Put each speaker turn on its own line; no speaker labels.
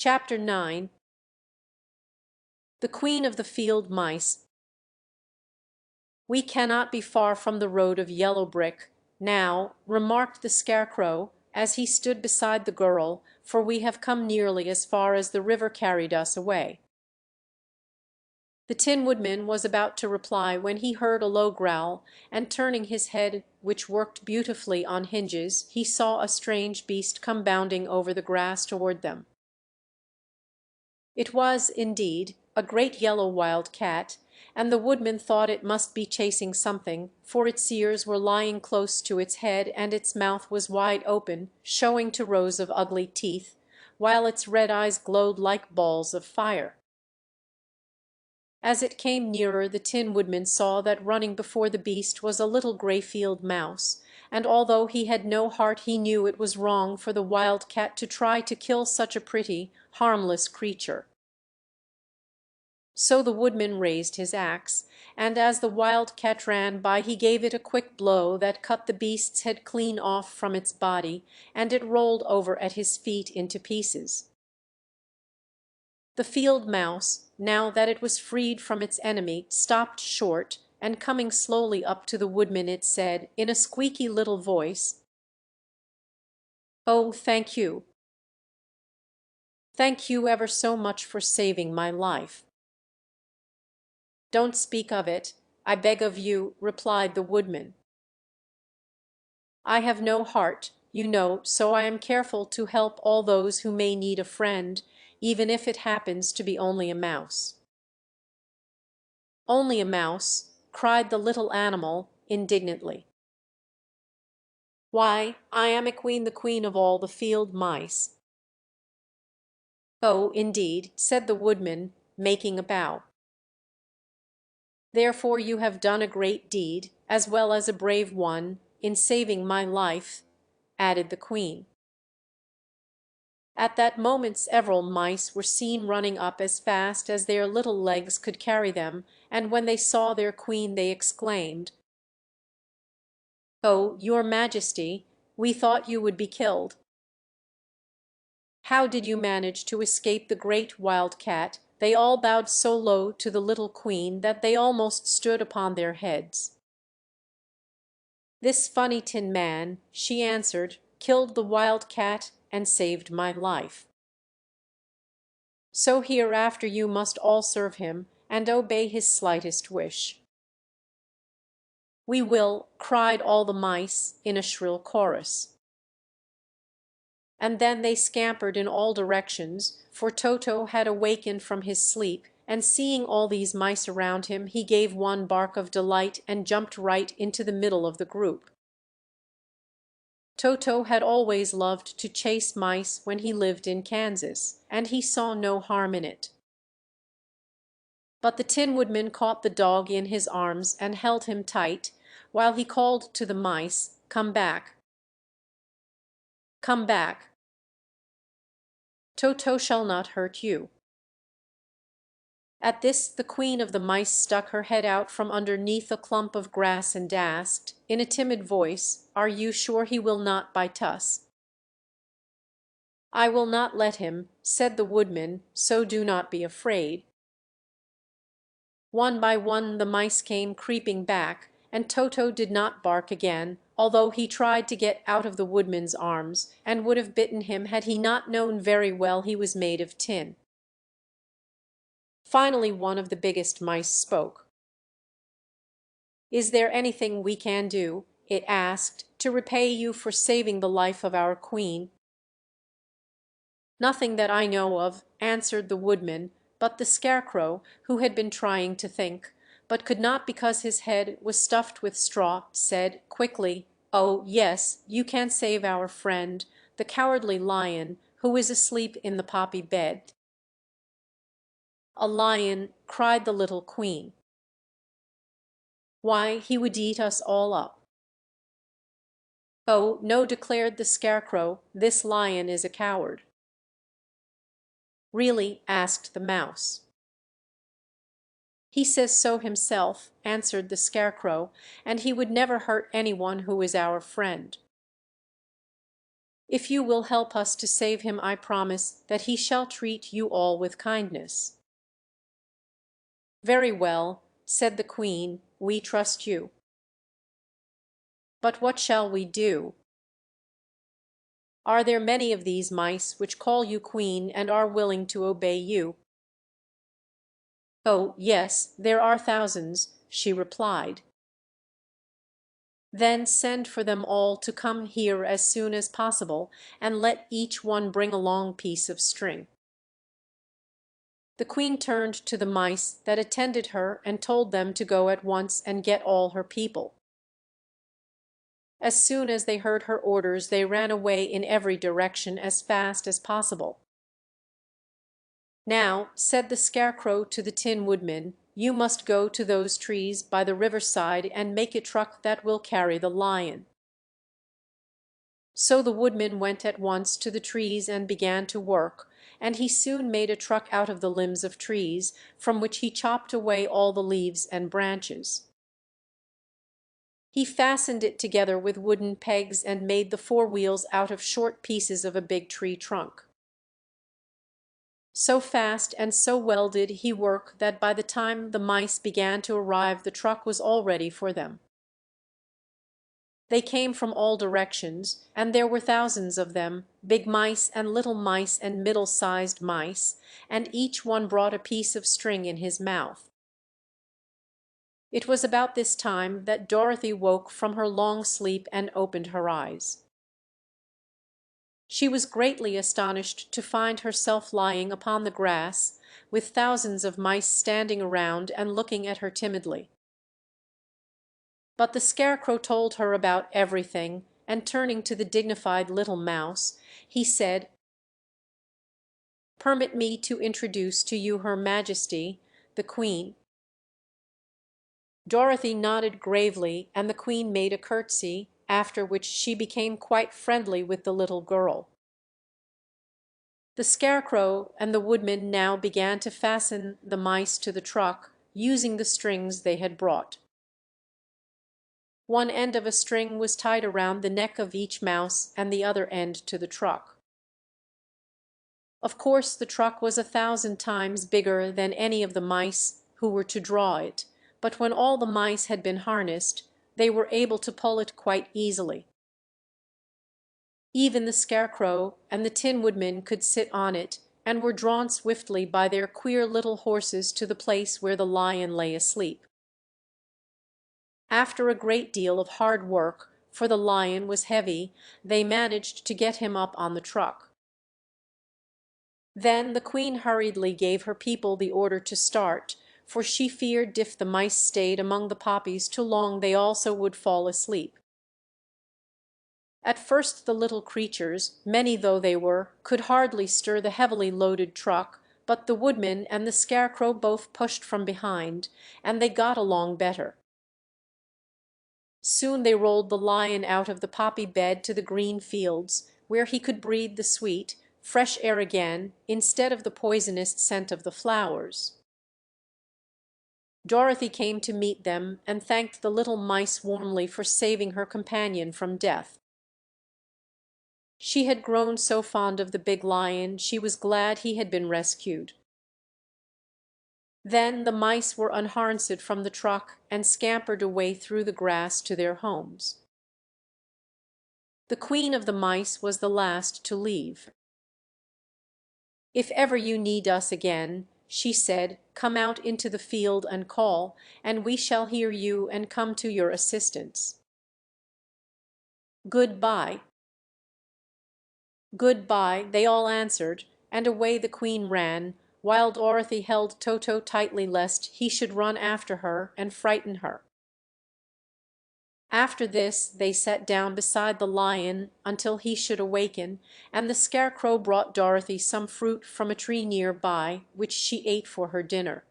Chapter 9. The Queen of the Field Mice. "We cannot be far from the road of yellow brick now," remarked the Scarecrow, as he stood beside the girl, "for we have come nearly as far as the river carried us away." The Tin Woodman was about to reply when he heard a low growl, and turning his head, which worked beautifully on hinges, he saw a strange beast come bounding over the grass toward them. It was, indeed, a great yellow wild cat, and the woodman thought it must be chasing something, for its ears were lying close to its head and its mouth was wide open, showing two rows of ugly teeth, while its red eyes glowed like balls of fire. As it came nearer, the Tin Woodman saw that running before the beast was a little grey field mouse, and although he had no heart he knew it was wrong for the wild cat to try to kill such a pretty, harmless creature. So the woodman raised his axe, and as the wild cat ran by he gave it a quick blow that cut the beast's head clean off from its body, and it rolled over at his feet into pieces. The field mouse, now that it was freed from its enemy, stopped short, and coming slowly up to the woodman it said, in a squeaky little voice, "Oh, thank you. Thank you ever so much for saving my life." "Don't speak of it, I beg of you," replied the woodman. "I have no heart, you know, so I am careful to help all those who may need a friend, even if it happens to be only a mouse." "Only a mouse!" cried the little animal, indignantly. "Why, I am the queen of all the field mice." "Oh, indeed," said the woodman, making a bow. "Therefore you have done a great deed, as well as a brave one, in saving my life," added the queen. At that moment several mice were seen running up as fast as their little legs could carry them, and when they saw their queen they exclaimed, "Oh, your Majesty, we thought you would be killed. How did you manage to escape the great wild cat?" They all bowed so low to the little queen that they almost stood upon their heads. "This funny tin man," she answered, "killed the wild cat and saved my life. So hereafter you must all serve him and obey his slightest wish." "We will," cried all the mice in a shrill chorus. And then they scampered in all directions, for Toto had awakened from his sleep, and seeing all these mice around him he gave one bark of delight and jumped right into the middle of the group. Toto had always loved to chase mice when he lived in Kansas, and he saw no harm in it. But the Tin Woodman caught the dog in his arms and held him tight, while he called to the mice, "Come back! Come back! Toto shall not hurt you." At this the queen of the mice stuck her head out from underneath a clump of grass and asked, in a timid voice, "Are you sure he will not bite us?" "I will not let him," said the woodman, "so do not be afraid." One by one the mice came creeping back, and Toto did not bark again, although he tried to get out of the woodman's arms, and would have bitten him had he not known very well he was made of tin. Finally one of the biggest mice spoke. "Is there anything we can do," it asked, "to repay you for saving the life of our queen?" "Nothing that I know of," answered the woodman, but the Scarecrow, who had been trying to think, but could not because his head was stuffed with straw, said quickly, "Oh, yes, you can save our friend, the Cowardly Lion, who is asleep in the poppy bed." "A lion!" cried the little queen. "Why, he would eat us all up." "Oh, no," declared the Scarecrow, "this lion is a coward." "Really?" asked the mouse. "He says so himself," answered the Scarecrow, "and he would never hurt anyone who is our friend." If you will help us to save him, I promise that he shall treat you all with kindness." "Very well," said the Queen, "we trust you. But what shall we do? Are there many of these mice which call you Queen and are willing to obey you?" "Oh, yes, there are thousands," she replied. "Then send for them all to come here as soon as possible, and let each one bring a long piece of string." The Queen turned to the mice that attended her and told them to go at once and get all her people. As soon as they heard her orders, they ran away in every direction as fast as possible. "Now," said the Scarecrow to the Tin Woodman, "you must go to those trees by the riverside and make a truck that will carry the lion." So the Woodman went at once to the trees and began to work, and he soon made a truck out of the limbs of trees, from which he chopped away all the leaves and branches. He fastened it together with wooden pegs and made the four wheels out of short pieces of a big tree trunk. So fast and so well did he work that by the time the mice began to arrive the truck was all ready for them. They came from all directions, and there were thousands of them, big mice and little mice and middle-sized mice, and each one brought a piece of string in his mouth. It was about this time that Dorothy woke from her long sleep and opened her eyes. She was greatly astonished to find herself lying upon the grass, with thousands of mice standing around and looking at her timidly. But the Scarecrow told her about everything, and turning to the dignified little mouse, he said, "Permit me to introduce to you Her Majesty, the Queen." Dorothy nodded gravely, and the Queen made a curtsy, after which she became quite friendly with the little girl. The Scarecrow and the Woodman now began to fasten the mice to the truck, using the strings they had brought. One end of a string was tied around the neck of each mouse and the other end to the truck. Of course the truck was 1,000 times bigger than any of the mice who were to draw it, but when all the mice had been harnessed, they were able to pull it quite easily. Even the Scarecrow and the Tin Woodman could sit on it, and were drawn swiftly by their queer little horses to the place where the lion lay asleep. After a great deal of hard work, for the lion was heavy, they managed to get him up on the truck. Then the Queen hurriedly gave her people the order to start, for she feared if the mice stayed among the poppies too long they also would fall asleep. At first the little creatures, many though they were, could hardly stir the heavily loaded truck, but the Woodman and the Scarecrow both pushed from behind, and they got along better. Soon they rolled the lion out of the poppy bed to the green fields, where he could breathe the sweet, fresh air again, instead of the poisonous scent of the flowers. Dorothy came to meet them, and thanked the little mice warmly for saving her companion from death. She had grown so fond of the big lion, she was glad he had been rescued. Then the mice were unharnessed from the truck and scampered away through the grass to their homes. The Queen of the Mice was the last to leave. "If ever you need us again," she said, "come out into the field and call, and we shall hear you and come to your assistance. Good-bye." "Good-bye," they all answered, and away the Queen ran, while Dorothy held Toto tightly lest he should run after her and frighten her. After this they sat down beside the lion until he should awaken, and the Scarecrow brought Dorothy some fruit from a tree near by, which she ate for her dinner.